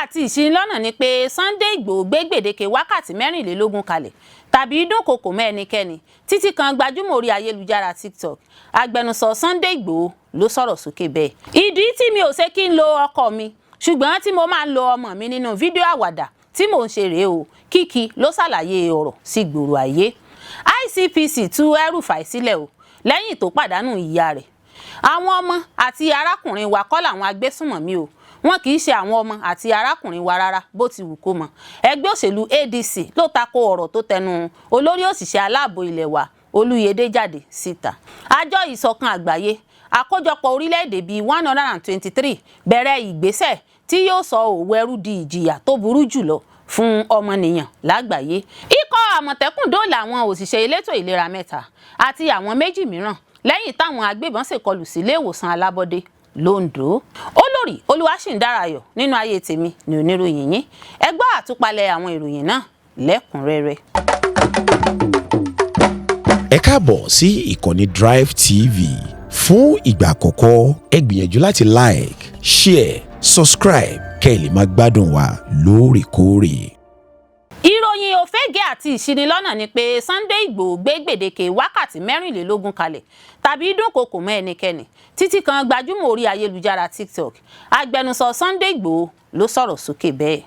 àti ìṣinilọ́nà ni pé Sunday Igboho gbé gbèdéke wákàtí 24 kalẹ̀ tàbí dúnkokò mọ́ ẹnikẹ́ni títí kan gbajúmọ̀ orí ayélujára TikTok. Agbẹnusọ Sunday Igboho ló sọ̀rọ̀ sókè bẹ́ẹ̀. Ìdí tí mi ò ṣe kí n lo ọkọ mi ṣùgbọ́n tí mo máa ń lo ọmọ mi nínú fídíò àwàdà tí mò ń ṣe rèé o, Kiki ló ṣàlàyé ọ̀rọ̀ sí gbòòrò ayé. ICPC tú El-Rufai sílẹ̀ o lẹ́yìn tó pàdánù ìyá rẹ̀. Àwọn ọmọ àti arákùnrin wa kọ́ làwọn agbésùnmọ̀mí o, wọn kì í ṣe àwọn ọmọ àti arákùnrin wa rárá bó ti wù kó mọ. Ẹgbẹ́ òṣèlú ADC ló tako ọ̀rọ̀ tó tẹnu olórí òṣìṣẹ́ aláàbò ilẹ̀ wa Olúyẹdé jáde síta. Àjọ ìṣọ̀kan àgbáyé àkójọpọ̀ orílẹ̀-èdè bíi 123 bẹ̀rẹ̀ ìgbésẹ̀ tí yóò sọ òwò ẹrú di ìjìyà tó burú jùlọ fún ọmọnìyàn lágbàáyé. Ikọ̀ Àmọ̀tẹ́kùn dóòlà àwọn òṣìṣẹ́ elétò ìlera 3 àti àwọn 2 mìíràn lẹ́yìn táwọn agbébọn ṣèkọlù sílé ìwòsàn alábọ́dé l'Ondo. Olórí Olúwaṣìndárayọ̀ nínú ayé tèmi ní oníròyìn yín. Ẹ gbọ́ àtúpalẹ̀ àwọn ìròyìn náà lẹ́kùnrẹ́rẹ́. Ẹ káàbọ̀ sí ìkànnì Drive TV. Fún ìgbà àkọ́kọ́ ẹ gbìyànjú láti like, share, subscribe kẹ́ ẹ lè máa gbádùn wa lóòrèkóòrè. Ìròyìn òfégè àti ìṣinilọ́nà ni pé Sunday Igboho gbé gbèdéke wákàtí 24 kalẹ̀ tàbí dúnkokò mọ́ ẹnikẹ́ni títí kan gbajúmọ̀ orí ayélujára TikTok. Agbẹnusọ Sunday Igboho ló sọ̀rọ̀ sókè bẹ́ẹ̀.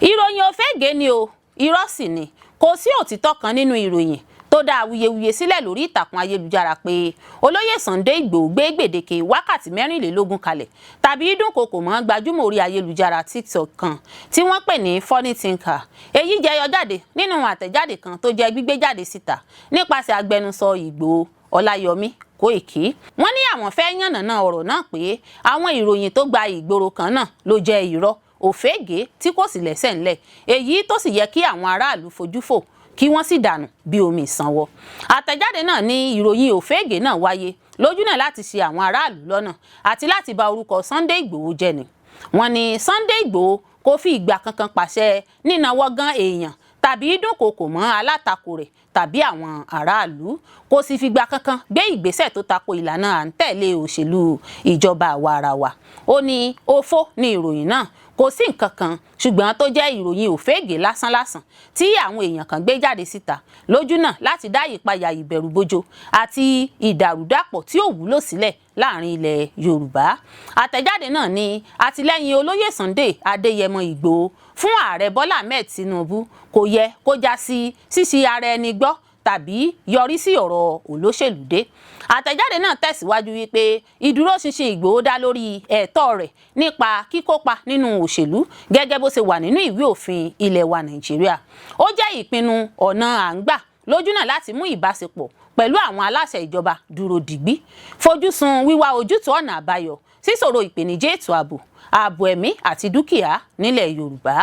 Ìròyìn òfégè ni o, irọ́ sì ni, kò sí òtítọ́ kan nínú ìròyìn tó dá awuyewuye sílẹ̀ lórí ìtàkùn ayélujára pé olóyè Sunday Igboho gbé gbèdéke wákàtí 24 kalẹ̀ tàbí dúnkokò mọ́ gbajúmọ̀ orí ayélujára TikTok kan tí wọ́n pè ní Funny Thinker. Èyí jẹyọ jáde nínú àtẹ̀jáde kan tó jẹ́ gbígbé jáde síta nípasẹ̀ agbẹnusọ Igboho Ọláyọmí Kóìkí. Wọ́n ní àwọn fẹ́ yànnàná ọ̀rọ̀ náà pé àwọn ìròyìn tó gba ìgboro kan náà ló jẹ́ irọ́ òfégè tí kò sì lẹ́sẹ̀ ńlẹ̀, èyí tó sì yẹ kí àwọn aráàlú fojú fò kí wọ́n sì dànù bí omi ìsanwó. Àtẹ̀jáde náà ní ìròyìn òfégè náà wáyé lójúnà láti ṣì àwọn aráàlú lọ́nà àti láti bà orúkọ Sunday Igboho jẹ́ ni. Wọ́n ní Sunday Igboho kò fi ìgbà kankan pàṣẹ nínáwọ́ gan èèyàn tàbí dúnkokò mọ́ alátakò rẹ̀ tàbí àwọn aráàlú, kò sì fìgbà kankan gbé ìgbésẹ̀ tó tako ìlànà à ń tẹ̀lé òṣèlú ìjọba àwaarawa. Ó ní òfo ní ìròyìn náà, kò sí nǹkan kan ṣùgbọ́n tó jẹ́ ìròyìn òfégè lásánlásán tí àwọn èèyàn kan gbé jáde síta lójúnà láti dá ìpayà ìbẹ̀rùbojo àti ìdàrúdàpọ̀ tí ò wúlò sílẹ̀ láàrin ilẹ̀ Yorùbá. Àtẹ̀jáde náà ní àtìlẹ́yìn olóyè Sunday Adéyẹmọ Ìgbòho fún ààrẹ Bọ́lá Ahmed Tinubu kò yẹ kó já sí ṣíṣí ara ẹni gbọ́ tàbí yọrí sí ọ̀rọ̀ olóṣèlú dé. Àtẹ̀jáde náà tẹ̀síwájú wípé ìdúróṣinṣin Ìgbòho dá lórí ẹ̀tọ́ rẹ̀ nípa kíkópa nínú òṣèlú gẹ́gẹ́ bó ṣe wà nínú ìwé òfin ilẹ̀ wa Nàìjíríà. Ó jẹ́ ìpinnu ọ̀nà à ń gbà lójúnà láti mú ìbáṣepọ̀ pẹ̀lú àwọn aláṣẹ ìjọba dúró dìgbí, fojúsùn wíwá ojútùú ọ̀nà àbáyọ síṣòro ìpèníjà ètò ààbò ẹ̀mí àti dúkìá nílẹ̀ Yorùbá.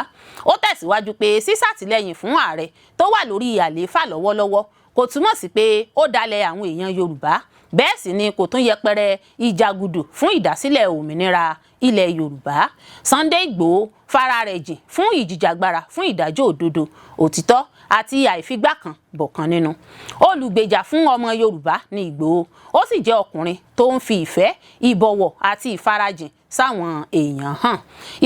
Ó tẹ̀síwájú pé sísàtìlẹ́yìn fún ààrẹ tó wà lórí àlééfà lọ́wọ́lọ́wọ́ kò túmọ̀ sí pé ó dalẹ̀ àwọn èèyàn Yorùbá, bẹ́ẹ̀ sì ni kò tún yẹpẹrẹ ìjàgùdù fún ìdásílẹ̀ òmìnira ilẹ̀ Yorùbá. Sunday Igboho fara rẹ̀ jìn fún ìjìjàgbara fún ìdájọ́ òdodo, òtítọ́ àti àìfigbá kan bọ̀kan nínú. Olùgbèjà fún ọmọ Yorùbá ní Igboho, ó sì jẹ́ ọkùnrin tó ń fi ìfẹ́, ìbọ̀wọ̀ àti ìfarajìn sáwọn èèyàn hàn.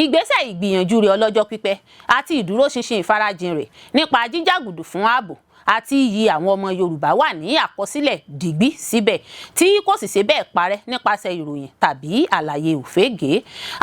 Ìgbésẹ̀ ìgbìyànjú rẹ̀ ọlọ́jọ́ pípẹ́ àti ìdúróṣinṣin ìfarajìn rẹ̀ nípa jíjàgùdù fún ààbò àti iyì àwọn ọmọ Yorùbá wà ní àkọsílẹ̀ dìgbì síbẹ̀ tí kò sì ṣe bẹ́ẹ̀ parẹ́ nípasẹ̀ ìròyìn tàbí àlàyé òfégè.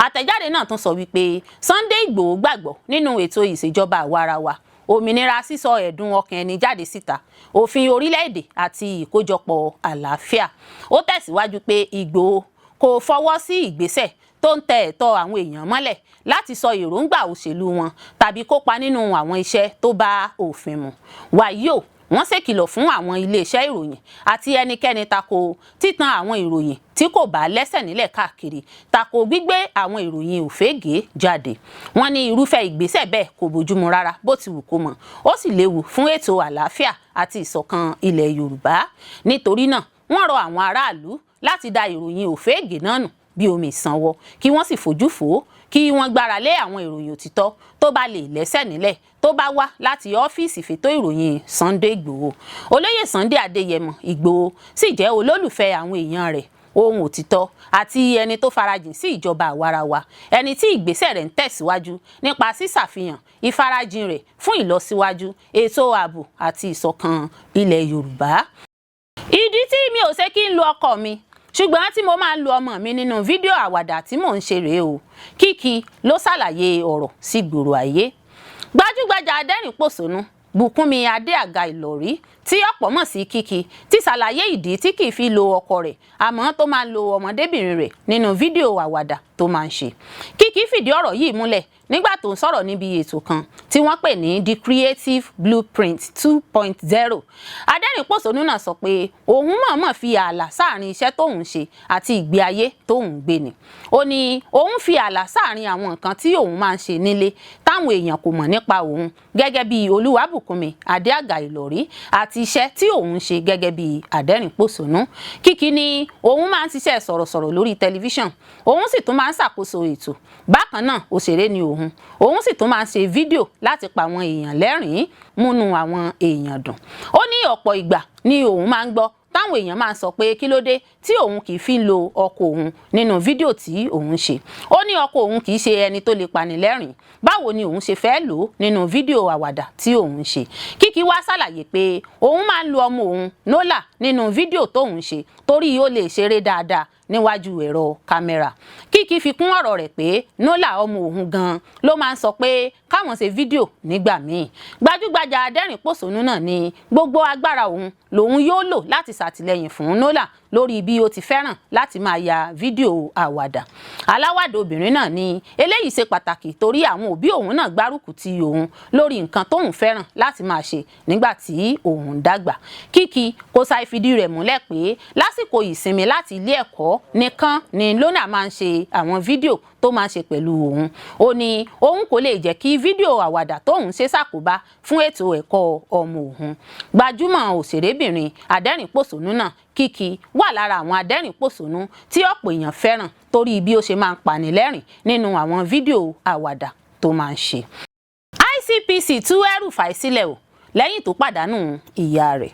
Àtẹ̀jáde náà tún sọ wípé Sunday Igboho gbàgbọ́ nínú ètò ìṣèjọba àwaarawa, òmìnira sísọ ẹ̀dùn ọkàn ẹni jáde síta, òfin orílẹ̀-èdè àti ìkójọpọ̀ àlàáfíà. Ó tẹ̀síwájú pé Igboho kò fọwọ́ sí ìgbésẹ̀ tó ń tẹ ẹ̀tọ́ àwọn èèyàn mọ́lẹ̀ láti sọ èròǹgbà òṣèlú wọn tàbí kópa nínú àwọn iṣẹ́ tó bá òfin mu. Wàyí o, wọ́n ṣèkìlọ̀ fún àwọn iléeṣẹ́ ìròyìn àti ẹnikẹ́ni tako títan àwọn ìròyìn tí kò bá lẹ́sẹ̀ nílẹ̀ káàkiri, tako gbígbé àwọn ìròyìn òfégè jáde. Wọ́n ní irúfẹ́ ìgbésẹ̀ bẹ́ẹ̀ kò bójúmu rárá bó ti wù kó mọ, ó sì léwu fún ètò àlàáfíà àti ìṣọ̀kan ilẹ̀ Yorùbá. Nítorí náà wọ́n rọ àwọn aráàlú láti da ìròyìn òfégè náà nù bí omi ìsanwó, kí wọ́n sì fojú fò ó, kí wọ́n gbára lé àwọn ìròyìn òtítọ́ tó bá lè lẹ́sẹ̀ nílẹ̀ tó bá wá láti ọ́fíìsì fètò ìròyìn Sunday Igboho. Olóyè Sunday Adéyẹmọ Ìgbòho sì jẹ́ olólùfẹ́ àwọn èèyàn rẹ̀, ohun òtítọ́ àti ẹni tó farajìn sí ìjọba àwarawa, ẹni tí ìgbésẹ̀ rẹ̀ ń tẹ̀síwájú nípa sísàfihàn ìfarajìn rẹ̀ fún ìlọsíwájú ètò ààbò àti ìṣọ̀kan ilẹ̀ Yorùbá. Ìdí tí mi ò ṣe kí n lo ọkọ mi ṣùgbọ́n tí mo máa ń lo ọmọ mi nínú fídíò àwàdà tí mò ń ṣe rèé o. Kiki ló ṣàlàyé ọ̀rọ̀ sí gbòòrò ayé. Gbajúgbajà adẹ́rìn-pòṣónú Bùkúnmi Adéàga Ìlọ̀rí tí ọ̀pọ̀ mọ̀ sí Kiki ti ṣàlàyé ìdí tí kì í fi lo ọkọ rẹ̀ àmọ́ tó máa ń lo ọmọdébìnrin rẹ̀ nínú fídíò àwàdà tó máa ń ṣe. Kiki fìdí ọ̀rọ̀ yìí múlẹ̀ nígbà tó ń sọ̀rọ̀ níbi ètò kan tí wọ́n pè ní The Creative Blueprint 2.0. Adẹ́rìn-pòṣónú náà sọ pé òun mọ̀ọ́mọ̀ fi ààlà sáàrin iṣẹ́ tóun ṣe àti ìgbé ayé tóun gbé ni. Ó ní òun fi ààlà sáàrin àwọn nǹkan tí òun máa ń ṣe nílé táwọn èèyàn kò mọ̀ nípa òun gẹ́gẹ́ bí Olúwabùkúnmi Adéàga Ìlọ̀rí àti iṣẹ́ tí òun ṣe gẹ́gẹ́ bí adẹ́rìn-pòṣónú. Kiki ní òun máa ń ṣiṣẹ́ sọ̀rọ̀sọ̀rọ̀ lórí tẹlifíṣàn, òun sì tún máa ń ṣàkóso ètò. Bákan náà òṣèré ni òun sì tún máa ń ṣe fídíò láti pa àwọn èèyàn lẹ́rìn-ín múnú àwọn èèyàn dùn. Ó ní ọ̀pọ̀ ìgbà ni òun máa ń gbọ́ táwọn èèyàn máa ń sọ pé kí ló dé tí òun kì í fi lo ọkọ òun nínú fídíò tí òun ṣe. Ó ní ọkọ òun kì í ṣe ẹni tó lè pani lẹ́rìn-ín, báwo ni òun ṣe fẹ́ lò ó nínú fídíò àwàdà tí òun ṣe. Kiki wá ṣàlàyé pé òun máa ń lo ọmọ òun Nola nínú fídíò tóun ṣe torí ó lè ṣeré dáadáa níwájú ẹ̀rọ kámẹ́rà. Kiki fi kún ọ̀rọ̀ rẹ̀ pé Nola ọmọ òun gan ló máa ń sọ pé káwọn ṣe fídíò nígbà míì. Gbajúgbajà adẹ́rìn-pòṣónú náà ní gbogbo agbára òun lòun yóò lò láti ṣàtìlẹ́yìn fún Nola lórí bí ó ti fẹ́ràn láti máa ya fídíò àwàdà. Aláwàdà obìnrin náà ní eléyìí ṣe pàtàkì torí àwọn òbí òun náà gbárùkù ti òun lórí nǹkan tóun fẹ́ràn láti máa ṣe nígbà tí òun dàgbà. Kiki kò ṣàì fìdí rẹ̀ múlẹ̀ pé lásìkò ìsinmi láti ilé ẹ̀kọ́ nìkan ni Nola máa ń ṣe àwọn fídíò tó máa ń ṣe pẹ̀lú òun. Ó ní òun kò lè jẹ́ kí fídíò àwàdà tóun ṣe ṣàkóbá fún ètò ẹ̀kọ́ ọmọ òun. Gbajúmọ̀ òṣèrébìnrin adẹ́rìn-pòṣónú náà Kiki wà lára àwọn adẹ́rìn-pòṣónú tí ọ̀pọ̀ èèyàn fẹ́ràn torí bí ó ṣe máa ń pani lẹ́rìn nínú àwọn fídíò àwàdà tó máa ń ṣe. ICPC tú El-Rufai sílẹ̀ o lẹ́yìn tó pàdánù ìyá rẹ̀.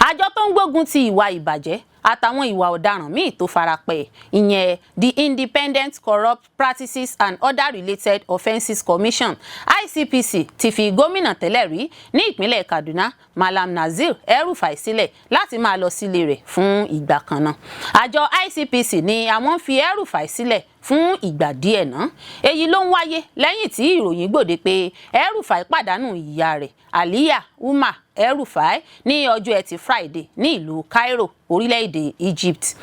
Àjọ tó ń gbógun ti ìwà ìbàjẹ́ àtàwọn ìwà ọ̀daràn míì tó farapẹ́ ìyẹn The Independent Corrupt Practices and Other Related Offences Commission ICPC ti fi gómìnà tẹ́lẹ̀ rí ní ìpínlẹ̀ Kaduna Malam Nasir El-Rufai sílẹ̀ láti máa lọ sílé rẹ̀ fún ìgbà kan náà. Àjọ ICPC ní àwọn fi El-Rufai sílẹ̀ fún ìgbà díẹ̀ náà. Èyí ló ń wáyé lẹ́yìn tí ìròyìn gbòde pé El-Rufai pàdánù ìyá rẹ̀ Aliyah Umar El-Rufai ní ọjọ́ Ẹtì Friday ní ìlú Cairo, orílẹ̀-èdè Egypt.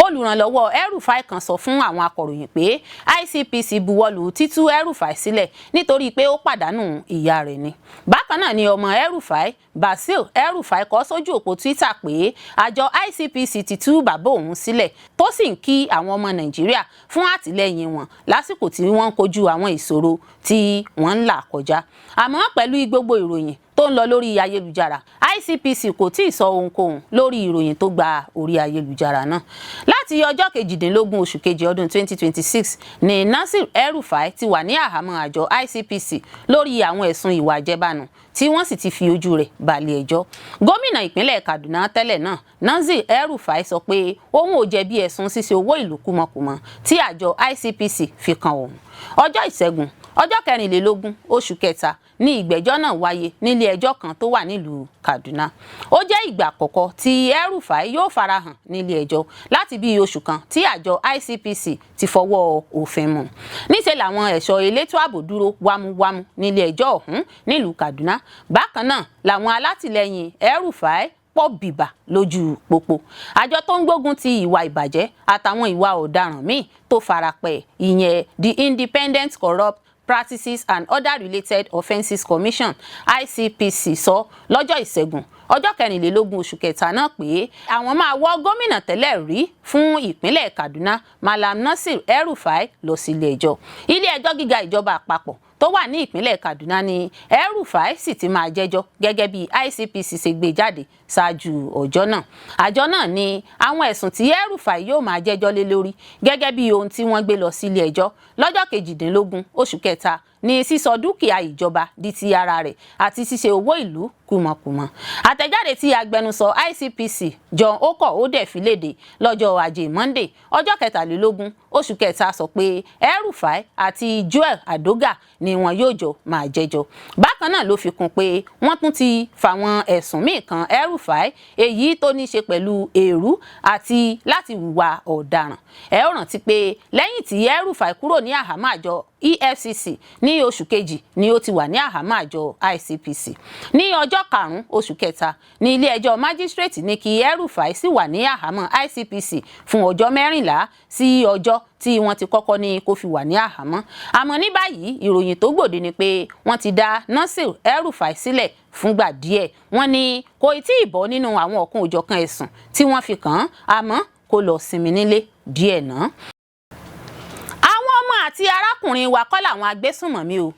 Olùrànlọ́wọ́ El-Rufai kan sọ fún àwọn akọ̀ròyìn pé ICPC buwọ́lù títú El-Rufai sílẹ̀ nítorí pé ó pàdánù ìyá rẹ̀ ni. Bákan náà ni ọmọ El-Rufai Basil El-Rufai kọ sójú òpó Twitter pé àjọ ICPC ti tú bàbá òun sílẹ̀ tó sì ń kí àwọn ọmọ Nàìjíríà fún àtìlẹ́yìn wọn lásìkò tí wọ́n ń kojú àwọn ìṣòro tí wọ́n ń là kọjá. Àmọ́ pẹ̀lú gbogbo ìròyìn tó ń lọ lórí ayélujára ICPC kò tí ì sọ ohunkóhun lórí ìròyìn tó gba orí ayélujára náà. Láti ọjọ́ 18 oṣù kejì ọdún 2026 ni Nasir El-Rufai ti wà ní àhámọ́ àjọ ICPC lórí àwọn ẹ̀sùn ìwà àjẹbánu tí wọ́n sì ti fi ojú rẹ̀ balẹ̀ ẹjọ́. Gómìnà ìpínlẹ̀ Kaduna tẹ́lẹ̀ náà Nasir El-Rufai sọ pé òun ò jẹ̀bi ẹ̀sùn ṣíṣe owó ìlú kúmọkùmọ tí àjọ ICPC fi kan òun. Ọjọ́ Ìṣẹ́gun ọjọ́ 24 oṣù kẹta ní ìgbẹ́jọ́ náà wáyé nílé ẹjọ́ kan tó wà nílùú Kaduna. Ó jẹ́ ìgbà àkọ́kọ́ tí El-Rufai yóò farahàn nílé ẹjọ́ láti bí oṣù kan tí àjọ ICPC ti fọwọ́ òfin mú. Níṣẹ́ làwọn ẹ̀ṣọ́ elétò ààbò dúró wámúwámú nílé ẹjọ́ ọ̀hún nílùú Kaduna. Bákan náà làwọn alátìlẹyìn El-Rufai pọ̀ bìbà lójú pópó. Àjọ tó ń gbógun ti ìwà ìbàjẹ́ àtàwọn ìwà ọ̀daràn míì tó farapẹ́ ìyẹn The Independent Corrupt Practices and Other Related Offences Commission ICPC sọ lọ́jọ́ Ìṣẹ́gun ọjọ́ 24 oṣù kẹta náà pé àwọn máa wọ́ gómìnà tẹ́lẹ̀ rí fún ìpínlẹ̀ Kaduna Malam Nasir El-Rufai lọ sílé ẹjọ́. Ilé ẹjọ́ gíga ìjọba àpapọ̀ tó wà ní ìpínlẹ̀ Kaduna ni El-Rufai sì ti máa jẹ́jọ́ gẹ́gẹ́ bí ICPC ṣe gbé jáde ṣáájú ọjọ́ náà. Àjọ náà ní àwọn ẹ̀sùn tí El-Rufai yóò máa jẹ́jọ́ lé lórí gẹ́gẹ́ bí ohun tí wọ́n gbé lọ sílé ẹjọ́ lọ́jọ́ 18 oṣù kẹta ní sísọ dúkìá ìjọba di ti ara rẹ̀ àti ṣíṣe owó ìlú kùmọ̀kùmọ̀. Àtẹ̀jáde tí agbẹnusọ ICPC John Okor-Odeh fi léde lọ́jọ́ Ajé Monday ọjọ́ 23 oṣù kẹta sọ pé El-Rufai àti Joel Adoga ni wọn yóò jọ máa jẹ́jọ́. Bákan náà ló fi kún pé wọ́n tún ti fàwọn ẹ̀sùn míì kan El-Rufai èyí tó ní ṣe pẹ̀lú èrú àti láti hùwà ọ̀daràn. Ẹ ó rántí pé lẹ́yìn tí El-Rufai kúrò ní àhámọ́ àjọ EFCC ní oṣù kejì ni ó ti wà ní àhámọ́ àjọ ICPC. Ní ọjọ́ 5 oṣù kẹta ní ilé-ẹjọ́ májísírèètì ní kí El-Rufai sì wà ní àhámọ́ ICPC fún ọjọ́ 14 sí ọjọ́ tí wọ́n ti kọ́kọ́ ní kó fi wà ní àhámọ́. Àmọ́ ní báyìí ìròyìn tó gbòde ni pé wọ́n ti dá Nasir El-Rufai sílẹ̀ fúngbà díẹ̀. Wọ́n ní kò tí ì bọ́ nínú àwọn ọ̀kan òjọ̀kan ẹ̀sùn tí wọ́n fi kàn án àmọ́ kó lọ sinmi nílé díẹ̀ náà. Àwọn ọmọ àti arákùnrin wa kọ́ làwọn agbésùnmọ̀mí o.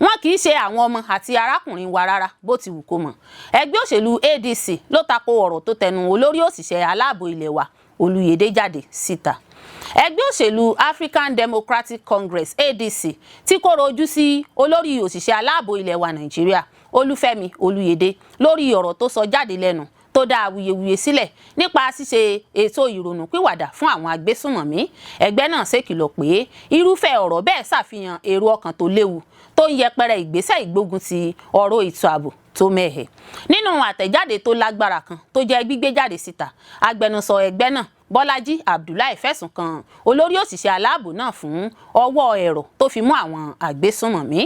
Wọn kì í ṣe àwọn ọmọ àti arákùnrin wa rárá bó ti wù kó mọ̀. Ẹgbẹ́ òṣèlú ADC ló tako ọ̀rọ̀ tó tẹnu olórí òṣìṣẹ́ aláàbò ilé wa Olúyẹdé jáde síta. Ẹgbẹ́ òṣèlú African Democratic Congress ADC tí kóró ojú sí olórí òṣìṣẹ́ aláàbò ilé wa Nàìjíríà Olúfẹ́mi Olúyẹdé lórí ọ̀rọ̀ tó sọ jáde lẹ́nu tó dá awuyewuye sílẹ̀ nípa ṣíṣe ètò ìrònúpìwàdà fún àwọn agbésùnmọ̀mí. Ẹgbẹ́ náà ṣèkìlọ̀ pé irúfẹ́ ọ̀rọ̀ bẹ́ẹ̀ ṣàfihàn èrò ọkàn tó léwu tó ń yẹpẹrẹ ìgbésẹ̀ ìgbógun ti ọ̀rọ̀ ètò ààbò tó mẹ́hẹ̀. Nínú àtẹ̀jáde tó lágbára kan tó jẹ́ gbígbé jáde síta, agbẹnusọ ẹgbẹ́ náà Bọ́lájí Abdullahi fẹ̀sùn kan olórí òṣìṣẹ́ aláàbò náà fún ọwọ́ ẹ̀rọ tó fi mú àwọn agbésùnmọ̀mí.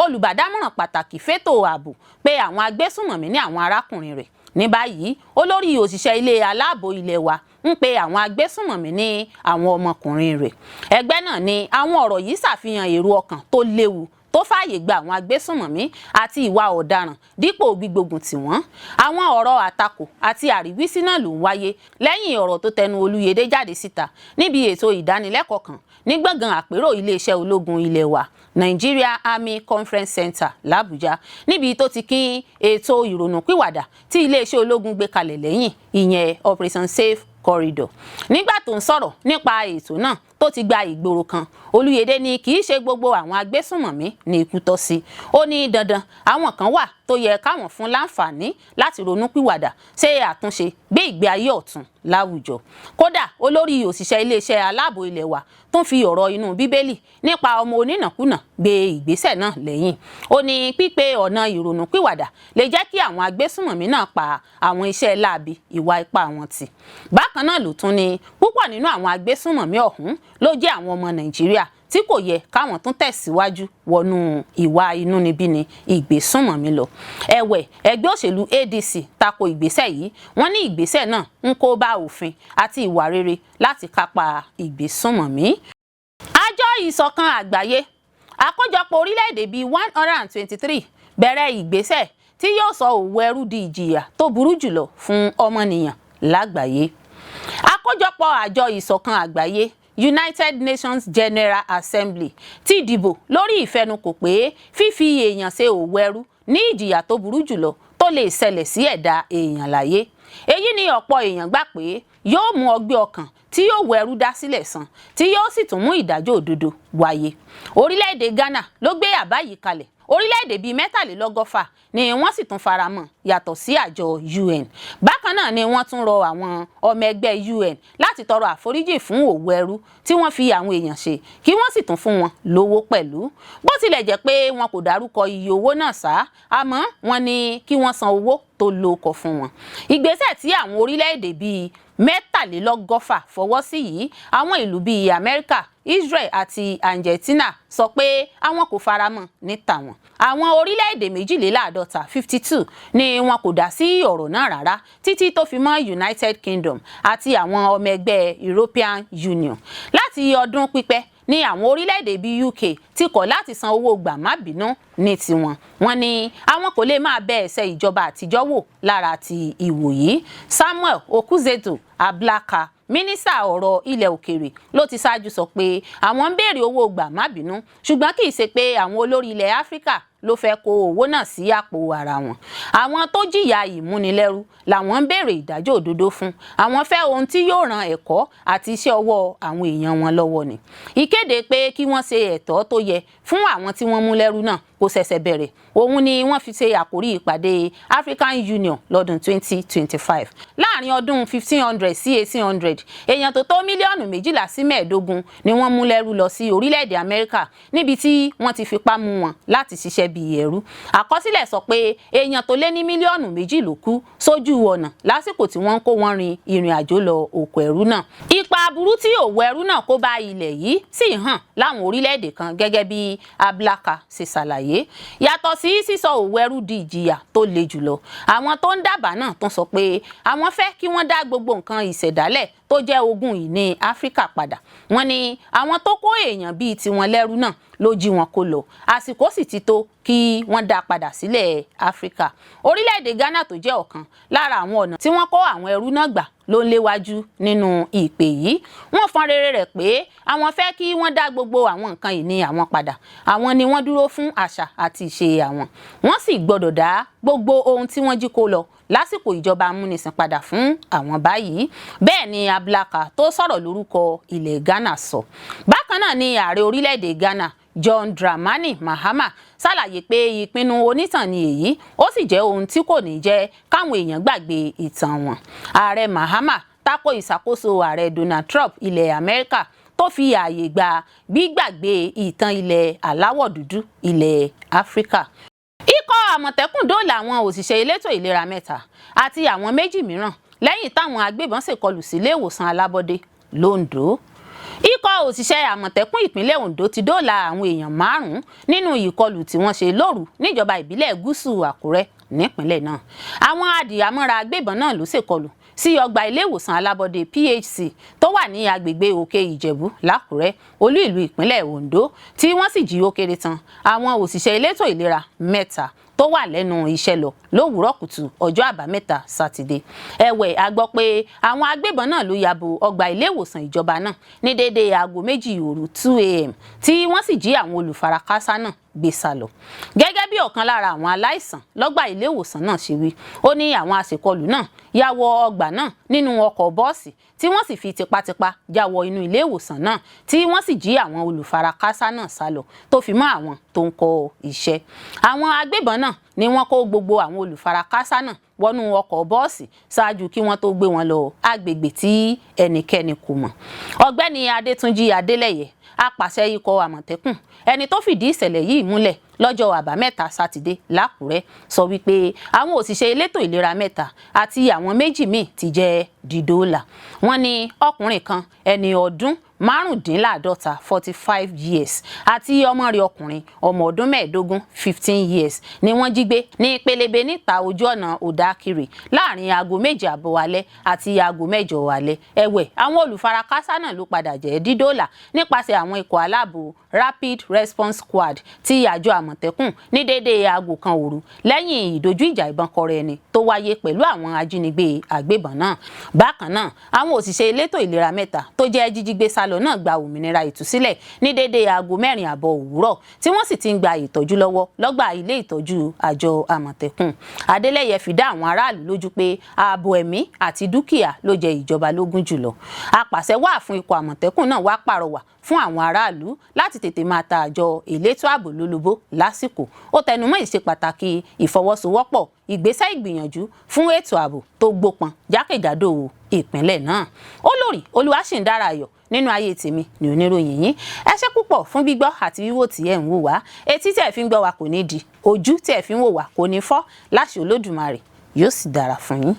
Olùbádámọ̀ràn pàtàkì fétò ààbò pé àwọn agbésùnmọ̀mí ní àwọn arákùnrin rẹ̀. Ní báyìí olórí òṣìṣẹ́ ilé aláàbò ilé wa ń pe àwọn agbésùnmọ̀mí ní àwọn ọmọkùnrin rẹ̀. Ẹgbẹ́ náà ní àwọn ọ̀rọ̀ yìí ṣàfihàn èrò ọkàn tó léwu tó fààyè gba àwọn agbésùnmọ̀mí àti ìwà ọ̀daràn dípò gbígbógun tì wọ́n. Àwọn ọ̀rọ̀ àtakò àti àríwísí náà ló ń wáyé lẹ́yìn ọ̀rọ̀ tó tẹnu Olúyẹdé jáde síta níbi ètò ìdánilẹ́kọ̀ọ́ kan ní gbọ̀ngàn àpérò iléeṣẹ́ ológun ilé wa Nigeria Army Conference Center l'Abuja níbi tó ti kín ètò ìrònúpìwàdà tí iléeṣẹ́ ológun gbé kalẹ̀ lẹ́yìn ìyẹn Operation Safe Corridor. Nígbà tó ń sọ̀rọ̀ nípa ètò náà tó ti gba ìgboro kan, Olúyẹdé ní kì í ṣe gbogbo àwọn agbésùnmọ̀mí ní ikú tọ́ sí. Ó ní dandan àwọn kan wà tó yẹ káwọn fún láǹfààní láti ronúpìwàdà ṣe àtúnṣe gbé ìgbé ayé ọ̀tun láwùjọ. Kódà olórí òṣìṣẹ́ iléeṣẹ́ aláàbò ilé wa tó ń fi ọ̀rọ̀ inú Bíbélì nípa ọmọ onínàkúnà gbé ìgbésẹ̀ náà lẹ́yìn. Ó ní pípé ọ̀nà ìrònúpìwàdà lè jẹ́ kí àwọn agbésùnmọ̀mí náà pa àwọn iṣẹ́ láabi ìwà ipá wọn tì. Bákan náà ló tún ní púpọ̀ nínú àwọn agbésùnmọ̀mí ọ̀hún ló jẹ́ àwọn ọmọ Nàìjíríà tí kò yẹ káwọn tún tẹ̀síwájú wọnú ìwà inúnibíni ìgbésùnmọ̀mí lọ. Ẹ̀wẹ̀ ẹgbẹ́ òṣèlú ADC tako ìgbésẹ̀ yìí. Wọ́n ní ìgbésẹ̀ náà ń kó bá òfin àti ìwà rere láti kápá ìgbésùnmọ̀mí. Àjọ ìṣọ̀kan àgbáyé àkójọpọ̀ orílẹ̀-èdè bíi 123 bẹ̀rẹ̀ ìgbésẹ̀ tí yóò sọ òwò ẹrú di ìjìyà tó burú jùlọ fún ọmọnìyàn lágbàáyé. Àkójọpọ̀ àjọ ìṣọ̀kan àgbáyé United Nations General Assembly ti dìbò lórí ìfẹnukò pé fífi èèyàn ṣe òwò ẹrú ní ìjìyà tó burú jùlọ tó lè ṣẹlẹ̀ sí ẹ̀dá èèyàn láyé. Èyí ni ọ̀pọ̀ èèyàn gbà pé yóò mú ọgbẹ́ ọkàn tí yóò wọ ẹrú dá sílẹ̀ san tí yóò sì tún mú ìdájọ́ òdodo wáyé. Orílẹ̀-èdè Ghana ló gbé àbá yìí kalẹ̀. Orílẹ̀-èdè bíi 123 ni wọ́n sì tún faramọ́ yàtọ̀ sí àjọ UN. Bákan náà ni wọ́n tún rọ àwọn ọmọ ẹgbẹ́ UN láti tọrọ àforíjì fún òwò ẹrú tí wọ́n fi àwọn èèyàn ṣe kí wọ́n sì tún fún wọn lówó pẹ̀lú. Bó tilẹ̀ jẹ́ pé wọn kò dárúkọ iye owó náà ṣá, àmọ́ wọ́n ní kí wọ́n san owó tó lóko fún wọn. Ìgbésẹ̀ tí àwọn orílẹ̀-èdè bíi 123 fọwọ́ sí yìí, àwọn ìlú bíi Amẹ́ríkà, Israel àti Argentina sọ pé àwọn kò faramọ́ ní tàwọn. Àwọn orílẹ̀-èdè 52 ni wọn kò dá sí ọ̀rọ̀ náà rárá títí tó fi mọ́ United Kingdom àti àwọn ọmọ ẹgbẹ́ European Union. Láti ọdún pípẹ́ ní àwọn orílẹ̀-èdè bíi UK ti kọ̀ láti san owó gbàmábínú ní tiwọn. Wọ́n ní àwọn kò lè máa bẹ ẹsẹ̀ ìjọba àtijọ́ wò lára ti ìwòyí. Samuel Okudzeto Ablaka, mínísítà ọ̀rọ̀ ilẹ̀ òkèèrè, ló ti ṣáájú sọ pé àwọn ń béèrè owó gbàmábínú ṣùgbọ́n kì í ṣe pé àwọn olórí ilẹ̀ Áfíríkà ló fẹ́ kó owó náà sí àpò ara wọn. Àwọn tó jìyà ìmúnilẹ́rú làwọn ń béèrè ìdájọ́ òdodo fún. Àwọn fẹ́ ohun tí yóò ran ẹ̀kọ́ àti iṣẹ́ ọwọ́ àwọn èèyàn wọn lọ́wọ́ ni. Ìkéde pé kí wọ́n ṣe ẹ̀tọ́ tó yẹ fún àwọn tí wọ́n mú lẹ́rú náà kò ṣẹ̀ṣẹ̀ bẹ̀rẹ̀. Òun ni wọ́n fi ṣe àkórí ìpàdé African Union lọ́dún 2025. Láàrin ọdún 1500 sí 1800, èèyàn tó tó mílíọ̀nù 12 sí 15 ni wọ́n mú lẹ́rú lọ sí orílẹ̀-èdè Amẹ́ríkà níbi tí wọ́n ti fipá mú wọn láti ṣiṣẹ́ bí ẹrú. Àkọsílẹ̀ sọ pé èèyàn tó lé ní mílíọ̀nù 2 ló kú sójú ọ̀nà lásìkò tí wọ́n ń kó wọn rin ìrìn àjò lọ oko ẹrú náà. Ipa aburú tí òwò ẹrú náà kó bá ilẹ̀ yìí sì hàn láwọn orílẹ̀-èdè kan gẹ́gẹ́ bí Ablaka ṣe ṣàlàyé. Yàtọ̀ sí sísọ òwò ẹrú di ìjìyà tó le jùlọ, àwọn tó ń dábàá náà tún sọ pé àwọn fẹ́ kí wọ́n dá gbogbo nǹkan ìṣẹ̀dálẹ̀ tó jẹ́ ogún ìní Áfíríkà padà. Wọ́n ní àwọn tó kó èèyàn bíi tiwọn lẹ́rú náà ló jí wọn kó lọ, àsìkò sì ti tó kí wọ́n dá padà sílẹ̀ Áfíríkà. Orílẹ̀-èdè Ghana tó jẹ́ ọ̀kan lára àwọn ọ̀nà tí wọ́n kó àwọn ẹrú náà gbà ló ń léwájú nínú ìpè yìí. Wọ́n fọn rere rẹ̀ pé àwọn fẹ́ kí wọ́n dá gbogbo àwọn nǹkan ìní àwọn padà. Àwọn ni wọ́n dúró fún àṣà àti ìṣe àwọn. Wọ́n sì gbọ́dọ̀ dá gbogbo ohun tí wọ́n jí kó lọ lásìkò ìjọba amúnisìn padà fún àwọn báyìí. Bẹ́ẹ̀ ni Ablaka tó sọ̀rọ̀ lórúkọ ilẹ̀ Ghana sọ. Bákan náà ni ààrẹ orílẹ̀-èdè Ghana John Dramani Mahama ṣàlàyé pé ìpinnu onítàn ni èyí, ó sì jẹ́ ohun tí kò ní jẹ́ káwọn èèyàn gbàgbé ìtàn wọn. Ààrẹ Mahama tako ìṣàkóso ààrẹ Donald Trump ilẹ̀ Amẹ́ríkà tó fi ààyè gba gbígbàgbé ìtàn ilẹ̀ aláwọ̀ dúdú ilẹ̀ Áfíríkà. Ikọ̀ Àmọ̀tẹ́kùn dóòlà àwọn òṣìṣẹ́ elétò ìlera 3 àti àwọn 2 mìíràn lẹ́yìn táwọn agbébọn ṣèkọlù sílé ìwòsàn alábọ́dé l'Ondo. Ikọ̀ òṣìṣẹ́ Àmọ̀tẹ́kùn ìpínlẹ̀ Ondo ti dóòlà àwọn èèyàn 5 nínú ìkọlù tí wọ́n ṣe lóru níjọba ìbílẹ̀ Gúúsù Àkúrẹ́ nípínlẹ̀ náà. Àwọn adìyàmọ́ra agbébọn náà ló ṣèkọlù sí ọgbà ilé ìwòsàn alábọ́dé PHC tó wà ní agbègbè Òkè Ìjẹ̀bú l'Àkúrẹ́, olú ìlú ìpínlẹ̀ Ondo, tí wọ́n sì jí ó kéré tán àwọn òṣìṣẹ́ elétò ìlera 3 tó wà lẹ́nu iṣẹ́ lọ lówùúrọ̀ kùtù ọjọ́ àbámẹ́ta Sátidé. Ẹ̀wẹ̀, a gbọ́ pé àwọn agbébọn náà ló yabo ọgbà ilé ìwòsàn ìjọba náà ní déédéé aago 2 òru 2 AM tí wọ́n sì jí àwọn olùfarakásá náà gbé sá lọ. Gẹ́gẹ́ bí ọ̀kan lára àwọn aláìsàn lọ́gbà ilé ìwòsàn náà ṣe wí, ó ní àwọn àṣekọlù náà ya wọ ọgbà náà nínú ọkọ̀ bọ́ọ̀sì tí wọ́n sì fi tipátipá já wọ inú ilé ìwòsàn náà tí wọ́n sì jí àwọn olùfarakásá náà sá lọ tó fi mọ́ àwọn tó ń kọ́ iṣẹ́. Àwọn agbébọn náà ni wọ́n kó gbogbo àwọn olùfarakásá náà wọnú ọkọ̀ bọ́ọ̀sì ṣáájú kí wọ́n tó gbé wọn lọ agbègbè tí ẹnikẹ́ni kò mọ̀. Ọ̀gbẹ́ni Adétúnjí Adélẹ́yẹ, apàṣẹ ikọ̀ Àmọ̀tẹ́kùn, ẹni tó fìdí ìṣẹ̀lẹ̀ yìí múlẹ̀ lọ́jọ́ àbámẹ́ta Sátidé l'Àkúrẹ́, sọ wípé àwọn òṣìṣẹ́ elétò ìlera 3 àti àwọn 2 míì ti jẹ́ dídóòlà. Wọ́n ní ọkùnrin kan ẹni ọdún 45 45 years àti ọmọ rẹ̀ ọkùnrin ọmọ ọdún 15 15 years ni wọ́n jí gbé ní pélébé níta ojú ọ̀nà Òdákìrì láàrin aago 7 alẹ́ àti aago 8 alẹ́. Ẹ̀wẹ̀, àwọn olùfarakásá náà ló padà jẹ́ dídóòlà nípasẹ̀ àwọn ikọ̀ aláàbò Rapid Response Squad ti àjọ Àmọ̀tẹ́kùn ní déédéé aago 1 òru lẹ́yìn ìdojú ìjà ìbọn kọra ẹni tó wáyé pẹ̀lú àwọn ajínigbé agbébọn náà. Bákan náà, àwọn òṣìṣẹ́ elétò ìlera 3 tó jẹ́ jíjígbé sálọ náà gba òmìnira ìtúsílẹ̀ ní déédéé aago 4 àbọ̀ òwúrọ̀ tí wọ́n sì ti ń gba ìtọ́jú lọ́wọ́ lọ́gbà ilé ìtọ́jú àjọ Àmọ̀tẹ́kùn. Adélẹ́yẹ fi dá àwọn aráàlú lójú pé ààbò ẹ̀mí àti dúkìá ló jẹ ìjọba lógún jùlọ. Apàṣẹ wà fún ikọ̀ Àmọ̀tẹ́kùn náà wá pàrọwà fún àwọn aráàlú láti tètè máa ta àjọ elétò ààbò lólobó lásìkò. Ó tẹnumọ́ ìṣe pàtàkì ìfọwọ́sowọ́pọ̀ ìgbésẹ̀ ìgbìyànjú fún ètò ààbò tó gbópọn jákèjádò ìpínlẹ̀ náà. Olórí Olúwaṣìndáráyọ̀ nínú ayé tèmi ni oníròyìn yín. Ẹ ṣé púpọ̀ fún gbígbọ́ àti wíwò tí ẹ̀ ń wò wá. Etí tí ẹ̀ fi ń gbọ́ wa kò ní di, ojú tí ẹ̀ fi ń wò wá kò ní fọ́. Láṣẹ Olódùmarè, yóò sì dára fún yín.